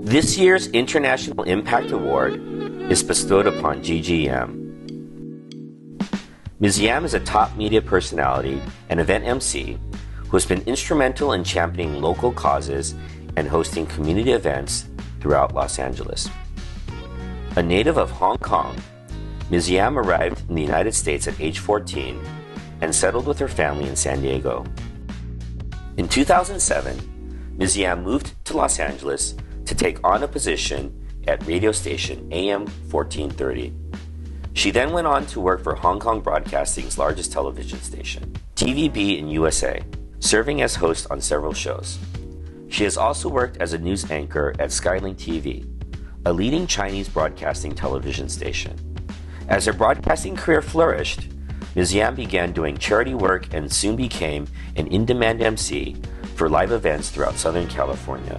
This year's International Impact Award is bestowed upon Gigi Yam. Ms. Yam is a top media personality and event MC who has been instrumental in championing local causes and hosting community events throughout Los Angeles. A native of Hong Kong, Ms. Yam arrived in the United States at age 14 and settled with her family in San Diego. In 2007, Ms. Yam moved to Los Angeles to take on a position at radio station AM 1430. She then went on to work for Hong Kong Broadcasting's largest television station, TVB in USA, serving as host on several shows. She has also worked as a news anchor at Skylink TV, a leading Chinese broadcasting television station. As her broadcasting career flourished, Ms. Yam began doing charity work and soon became an in-demand MC for live events throughout Southern California.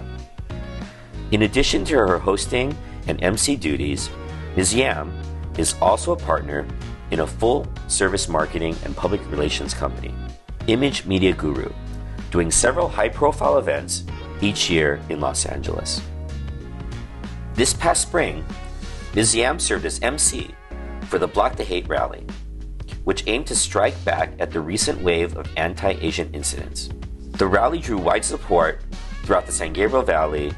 In addition to her hosting and MC duties, Ms. Yam is also a partner in a full-service marketing and public relations company, Image Media Guru, doing several high-profile events each year in Los Angeles. This past spring, Ms. Yam served as MC for the Block the Hate rally, which aimed to strike back at the recent wave of anti-Asian incidents. The rally drew wide support throughout the San Gabriel Valley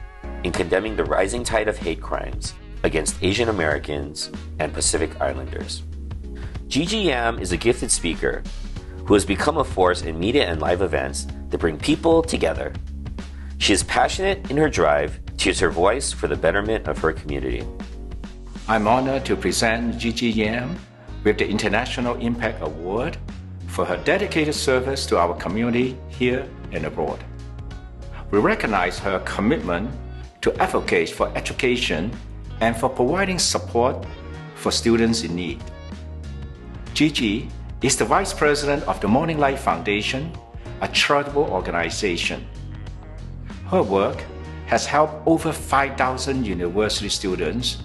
in condemning the rising tide of hate crimes against Asian Americans and Pacific Islanders. Gigi Yam is a gifted speaker who has become a force in media and live events that bring people together. She is passionate in her drive to use her voice for the betterment of her community. I'm honored to present Gigi Yam with the International Impact Award for her dedicated service to our community here and abroad. We recognize her commitment to advocate for education and for providing support for students in need. Gigi is the Vice President of the Morning Light Foundation, a charitable organization. Her work has helped over 5,000 university students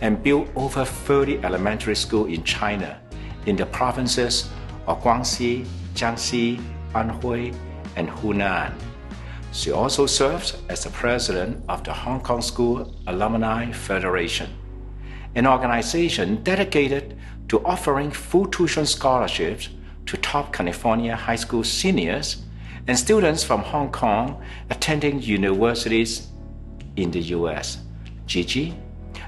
and built over 30 elementary schools in China in the provinces of Guangxi, Jiangxi, Anhui, and Hunan. She also serves as the president of the Hong Kong School Alumni Federation, an organization dedicated to offering full tuition scholarships to top California high school seniors and students from Hong Kong attending universities in the US. Gigi,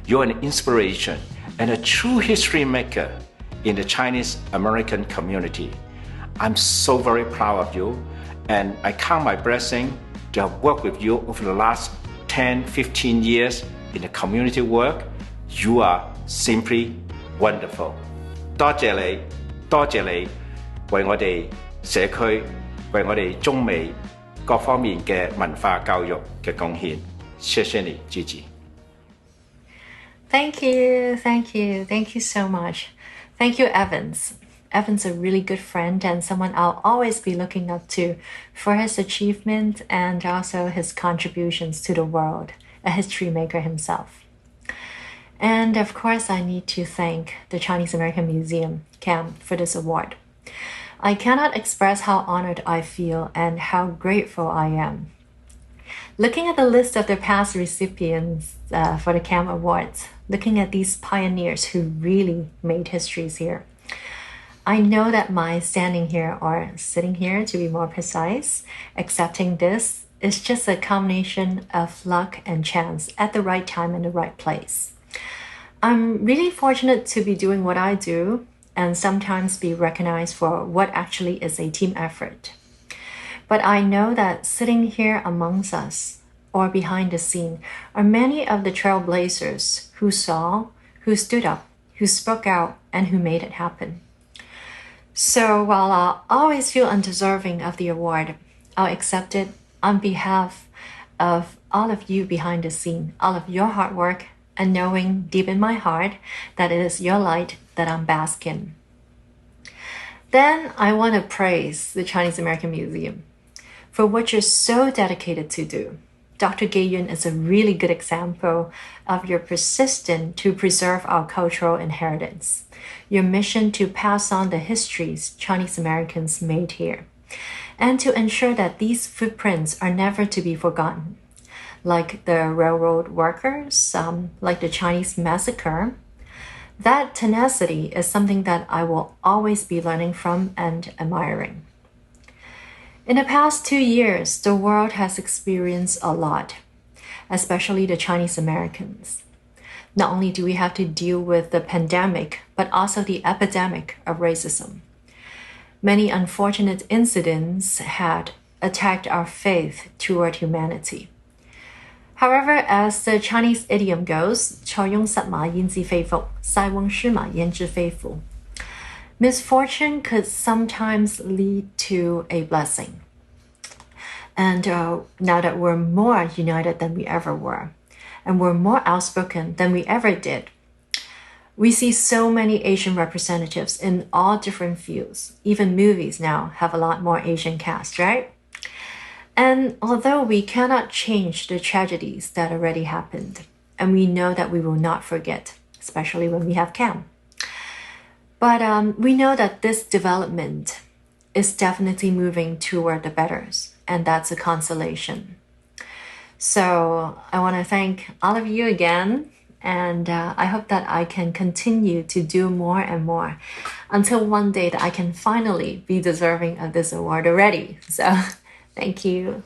you're an inspiration and a true history maker in the Chinese American community. I'm so very proud of you, and I count my blessing to have worked with you over the last 10, 15 years in the community work. You are simply wonderful. 多謝你，多謝你為我哋社區、為我哋中美各方面嘅文化教育嘅貢獻。謝謝你 ，Gigi。Thank you, thank you, thank you so much. Thank you, Evans. Evan's a really good friend and someone I'll always be looking up to for his achievement and also his contributions to the world, a history maker himself. And of course, I need to thank the Chinese American Museum, CAM, for this award. I cannot express how honored I feel and how grateful I am. Looking at the list of the past recipients for the CAM Awards, looking at these pioneers who really made histories here, I know that my standing here, or sitting here to be more precise, accepting this is just a combination of luck and chance at the right time and the right place. I'm really fortunate to be doing what I do and sometimes be recognized for what actually is a team effort. But I know that sitting here amongst us or behind the scene are many of the trailblazers who saw, who stood up, who spoke out, and who made it happen. So while I'll always feel undeserving of the award, I'll accept it on behalf of all of you behind the scene, all of your hard work, and knowing deep in my heart that it is your light that I'm basking. Then I want to praise the Chinese American Museum for what you're so dedicated to do. Dr. Gay Yun is a really good example of your persistence to preserve our cultural inheritance, your mission to pass on the histories Chinese Americans made here, and to ensure that these footprints are never to be forgotten. like the railroad workers, like the Chinese massacre. That tenacity is something that I will always be learning from and admiring. In the past 2 years, the world has experienced a lot, especially the Chinese Americans. Not only do we have to deal with the pandemic, but also the epidemic of racism. Many unfortunate incidents had attacked our faith toward humanity. However, as the Chinese idiom goes, 乔庸撒马焉知非福, 塞翁失马焉知非福. Misfortune could sometimes lead to a blessing. And now that we're more united than we ever were, and we're more outspoken than we ever did, we see so many Asian representatives in all different fields. Even movies now have a lot more Asian cast, right? And although we cannot change the tragedies that already happened, and we know that we will not forget, especially when we have Cam, but we know that this development is definitely moving toward the betters, and that's a consolation. So I want to thank all of you again, and I hope that I can continue to do more and more until one day that I can finally be deserving of this award already. So thank you.